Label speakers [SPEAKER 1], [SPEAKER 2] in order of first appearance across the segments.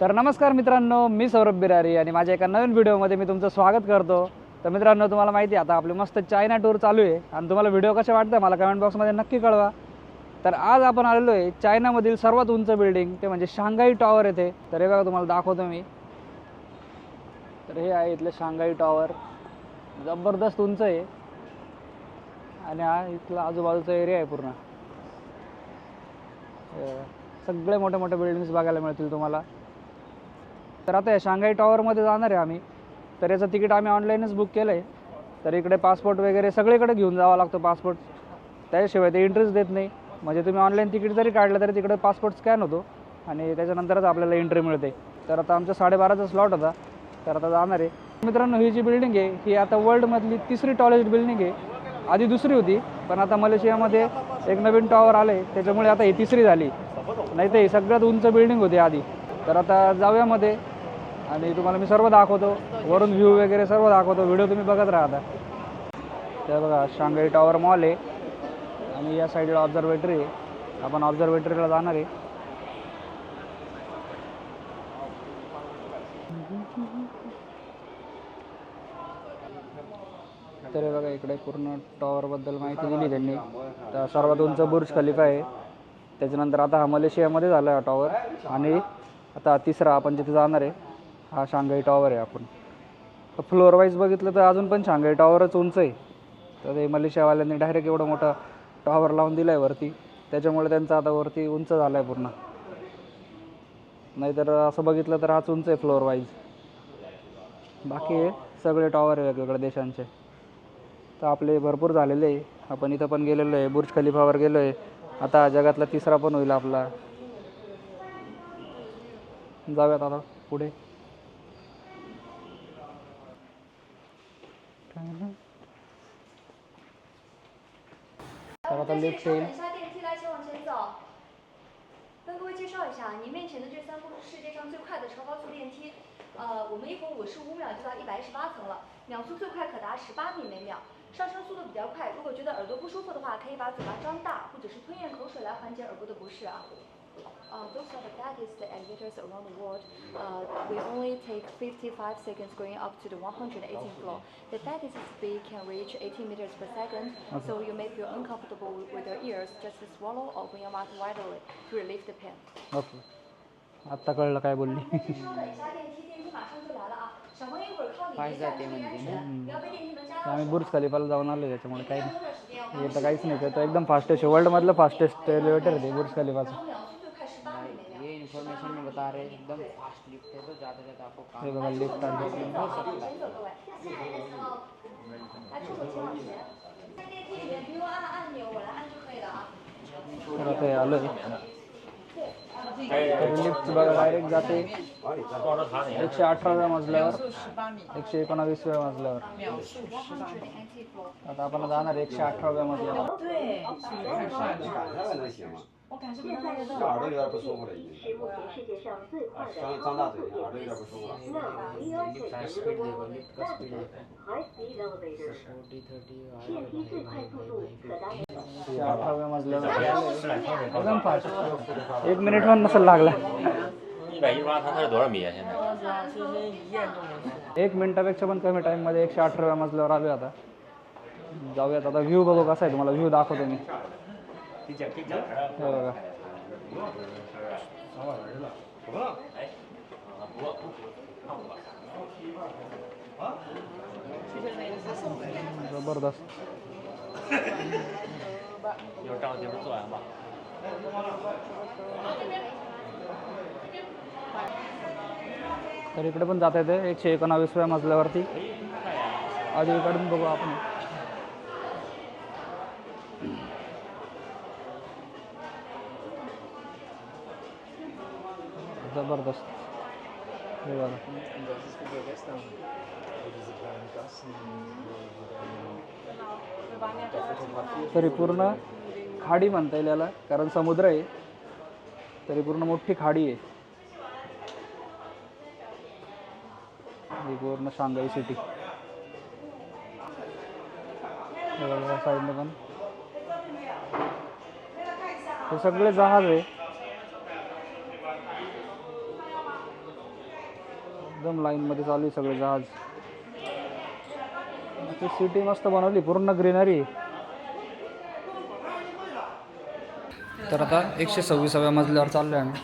[SPEAKER 1] तर नमस्कार मित्रांनो, मी सौरभ बिरारी आणि माझ्या एका नवीन व्हिडिओमध्ये मी तुमचं स्वागत करतो। तर मित्रांनो, तुम्हाला माहिती आहे आता आपली मस्त चायना टूर चालू आहे आणि तुम्हाला व्हिडिओ कसे वाटतं मला कमेंट बॉक्समध्ये नक्की कळवा। तर आज आपण आलेलो आहे चायनामधील सर्वात उंच बिल्डिंग ते म्हणजे शांघाई टॉवर येथे। तर हे बघा तुम्हाला दाखवतो मी। तर हे आहे इथले शांघाई टॉवर, जबरदस्त उंच आहे आणि हा इथला आजूबाजूचा एरिया आहे पूर्ण। सगळे मोठे मोठे बिल्डिंग्स बघायला मिळतील तुम्हाला। तर आता या शांघाई टॉवरमध्ये जाणार आहे आम्ही। तर याचं तिकीट आम्ही ऑनलाईनच बुक केलं आहे। तर इकडे पासपोर्ट वगैरे सगळीकडे घेऊन जावं लागतं पासपोर्ट, त्याशिवाय ते एंट्रीच देत नाही। म्हणजे तुम्ही ऑनलाईन तिकीट जरी काढलं तरी तिकडे पासपोर्ट स्कॅन होतो आणि त्याच्यानंतरच आपल्याला एंट्री मिळते। तर आता आमचा 12:30चा स्लॉट होता, तर आता जाणार आहे। मित्रांनो, ही जी बिल्डिंग आहे ही आता वर्ल्डमधली तिसरी टॉलेस्ट बिल्डिंग आहे। आधी दुसरी होती, पण आता मलेशियामध्ये एक नवीन टॉवर आले त्याच्यामुळे आता ही तिसरी झाली, नाही तर ही सगळ्यात उंच बिल्डिंग होती आधी। तर आता जाऊया मध्ये आणि तुम्हाला मी सर्व दाखवतो, वरून व्ह्यू वगैरे सर्व दाखवतो। व्हिडिओ तुम्ही बघत राहा आता। तर बघा शांघाई टॉवर मॉल आहे आणि या साईडला ऑब्झर्वेटरी आहे, आपण ऑब्झर्वेटरीला जाणार आहे। तर बघा इकडे पूर्ण टॉवरबद्दल माहिती दिली त्यांनी। तर सर्वात उंच बुर्ज खलिफा आहे, त्याच्यानंतर आता हा मलेशियामध्ये झाला आहे हा टॉवर आणि आता तिसरा आपण जिथे जाणार आहे हा शांघाई टॉवर आहे। आपण फ्लोअर वाईज बघितलं तर अजून पण शांघाई टॉवरच उंच आहे। तर ते मलेशियावाल्यांनी डायरेक्ट एवढा मोठा टॉवर लावून दिला आहे वरती, त्याच्यामुळे त्यांचा आता वरती उंच झाला आहे पूर्ण। नाहीतर असं बघितलं तर हाच उंच आहे फ्लोअर वाईज, बाकी हे सगळे टॉवर आहे वेगवेगळ्या देशांचे। तर आपले भरपूर झालेले आहे, आपण इथं पण गेलेलो आहे, बुर्ज खलिफावर गेलो आहे। आता जगातला तिसरा पण होईल आपला। जाऊयात आता पुढे। तर आता lift येईल।
[SPEAKER 2] 跟各位介绍一下，您面前的这3部是世界上最快的超高速电梯。我们1会儿55秒就到118层了，秒速最快可达18米每秒，上升速度比较快。如果觉得耳朵不舒服的话，可以把嘴巴张大，或者是吞咽口水来缓解耳部的不适啊。Those are the fastest elevators around the world. We only take 55 seconds going up to the 118th floor. The fastest speed can reach 18 meters per second, so you may feel uncomfortable with your ears. Just swallow or open your mouth widely to relieve the pain.
[SPEAKER 1] Okay, आत्ता कळलं काय बोलली।
[SPEAKER 3] Fast जाते म्हणते ना।
[SPEAKER 1] आम्ही बुर्ज खलिफाला जाऊन आलो, त्याच्यामुळे काही नाही, येतं काहीच नाही। तर एकदम फास्टेस्ट वर्ल्डमधलं फास्टेस्ट एलिवेटर आहे ते बुर्ज खलिफाचं।
[SPEAKER 3] ये इन्फॉर्मेशन में बता रहे हैं एकदम फास्ट लिफ्ट है, तो ज़्यादा ज़्यादा आपको काम
[SPEAKER 1] हे बघा लिफ्ट आली।
[SPEAKER 3] हो सकता है।
[SPEAKER 1] तर आता हे आलं तर लिफ्ट बघा डायरेक्ट जाते 118व्या मजल्यावर, 119व्या मजल्यावर। आता आपण जाणार 118व्या मजल्यावर।
[SPEAKER 4] 我感受不到那个耳朵有点不舒服了，已经。是目前世界上最快的张大嘴，耳朵有点不舒服了。
[SPEAKER 3] लिफ्ट का स्पीड देखो, लिफ्ट का स्पीड देखो
[SPEAKER 4] ，High-speed elevator，
[SPEAKER 3] 40 30
[SPEAKER 4] 电梯最快速度可达。
[SPEAKER 1] 118व्या मजल्यावर एकदम फास्ट, 1 मिनिट पण नसेल लागला।
[SPEAKER 5] 118，它是多少米啊？现在？
[SPEAKER 1] 1 मिनिटापेक्षा पण कमी टाईममध्ये 118व्या मजल्यावर आलो आता। जाऊयात आता, व्ह्यू बघू कसा आहे, तुम्हाला व्ह्यू दाखवतो मी। हे बघा जबरदस्त।
[SPEAKER 5] 有照片做完吧？
[SPEAKER 1] तर इकडे पण जाता येते 119व्या मजल्यावरती। आधी इकडून बघू आपण। जबरदस्त, हे बघा। तरी पूर्ण खाडी म्हणता येईल याला, कारण समुद्र आहे, तरी पूर्ण मोठी खाडी आहे ही पूर्ण शांघाई सिटी। साईडने पण हे सगळे जहाज आहे। एकदम लाईनमध्ये चालू आहे सगळे जहाज. ती सिटी मस्त बनवली, पूर्ण ग्रीनरी. तर आता 126व्या मजल्यावर चाललो आहे आम्ही.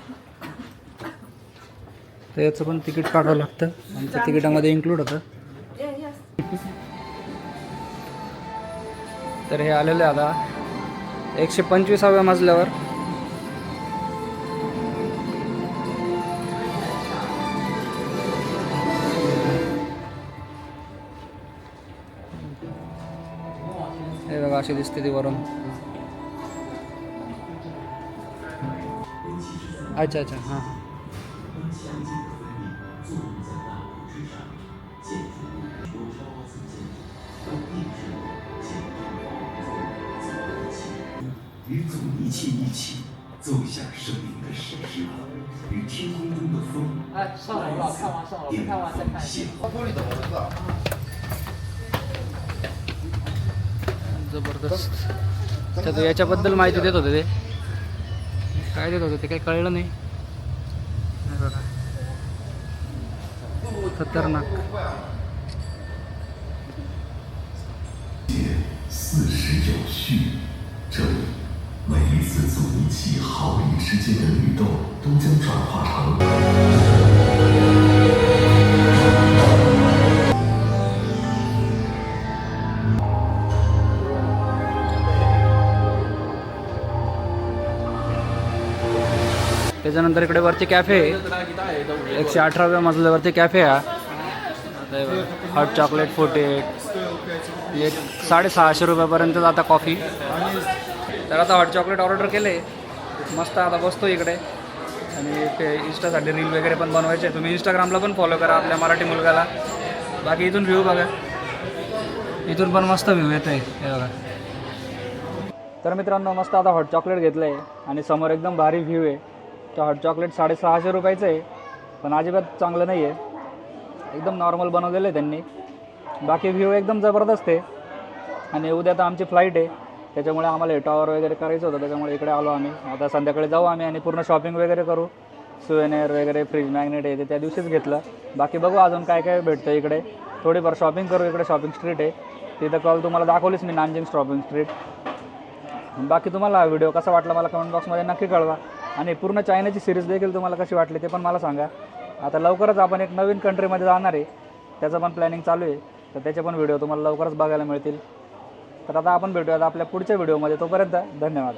[SPEAKER 1] तर याचं पण तिकीट काढावं लागतं, आमच्या तिकिटामध्ये इन्क्लूड होतं. तर हे आलेले आता 125व्या मजल्यावर. हे बघा अशी दिसते ती वरून. अच्छा अच्छा हां.
[SPEAKER 6] 一起奏响生命的史诗，与天空中的风。
[SPEAKER 3] 上楼了，看完上楼，看完再看。
[SPEAKER 1] जबरदस्त. तर याच्याबद्दल माहिती देत होते ते, काय देत होते ते काही कळलं नाही. बघा खतरनाक.
[SPEAKER 6] 40有序，这里每一次从一起毫厘之间的律动，都将转化成。
[SPEAKER 1] त्याच्यानंतर इकडे वरती कॅफे, 118व्या मजल्यावरती कॅफे आहे. हॉट चॉकलेट 48, एक 650 रुपयापर्यंत आता कॉफी. तर आता हॉट चॉकलेट ऑर्डर केले, मस्त आता बसतो इकडे. आणि ते इंस्टासाठी रील वगैरे पण बनवायचे. तुम्ही इंस्टाग्रामला पण फॉलो करा आपल्या मराठी मुलगाला. बाकी इथून व्ह्यू बघा, इथून पण मस्त व्ह्यू येतो आहे, हे बघा. तर मित्रांनो मस्त आता हॉट चॉकलेट घेतलं आहे आणि समोर एकदम भारी व्ह्यू आहे. तर हॉट चॉकलेट 650 रुपयाचं आहे, पण अजिबात चांगलं नाही आहे, एकदम नॉर्मल बनवलेलं आहे त्यांनी. बाकी व्ह्यू एकदम जबरदस्त आहे. आणि उद्या तर आमची फ्लाईट आहे, त्याच्यामुळे आम्हाला हे टॉवर वगैरे करायचं होतं, त्याच्यामुळे इकडे आलो आम्ही. आता संध्याकाळी जाऊ आम्ही आणि पूर्ण शॉपिंग वगैरे करू. सुवेनियर वगैरे, फ्रीज मॅग्नेट आहे ते त्या दिवशीच घेतलं. बाकी बघू अजून काय काय भेटतं इकडे, थोडीफार शॉपिंग करू. इकडे शॉपिंग स्ट्रीट आहे, तिथं कॉल तुम्हाला दाखवलीच मी, नानजिंग शॉपिंग स्ट्रीट. बाकी तुम्हाला हा व्हिडिओ कसा वाटला मला कमेंट बॉक्समध्ये नक्की कळवा. आणि पूर्ण चायनाची सिरीज देखील तुम्हाला कशी वाटली ते पण मला सांगा. आता लवकरच आपण एक नवीन कंट्रीमध्ये जाणार आहे, त्याचं पण प्लॅनिंग चालू आहे. तर त्याचे पण व्हिडिओ तुम्हाला लवकरच बघायला मिळतील. तर आता आपण भेटूयात आपल्या पुढच्या व्हिडिओमध्ये. तोपर्यंत धन्यवाद.